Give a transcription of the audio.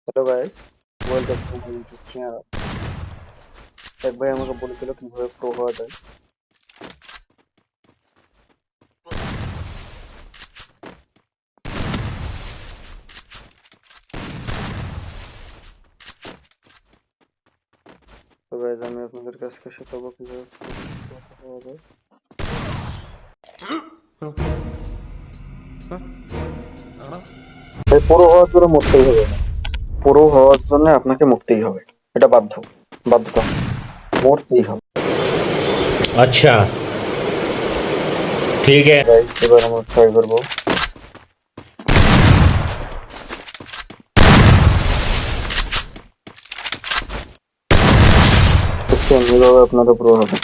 Hello guys, welcome to my YouTube channel. এক ভাই আমাকে বলেছিল কিভাবে প্রো হওয়া যায়। তো গাইস, আমি আপনাদের কাছে শেখাবো কিভাবে pro হওয়া যায়। ভাই, প্রো হওয়ার জন্য মরতেই হবে না। প্রো হওয়ার জন্য আপনাকে মরতেই হবে, এটা বাধ্যতা, মরতেই হবে। अच्छा ठीक है। গাইস, এবার আমরা ট্রাই করবো। দেখছেন, এইভাবে আপনারা প্রো হবে।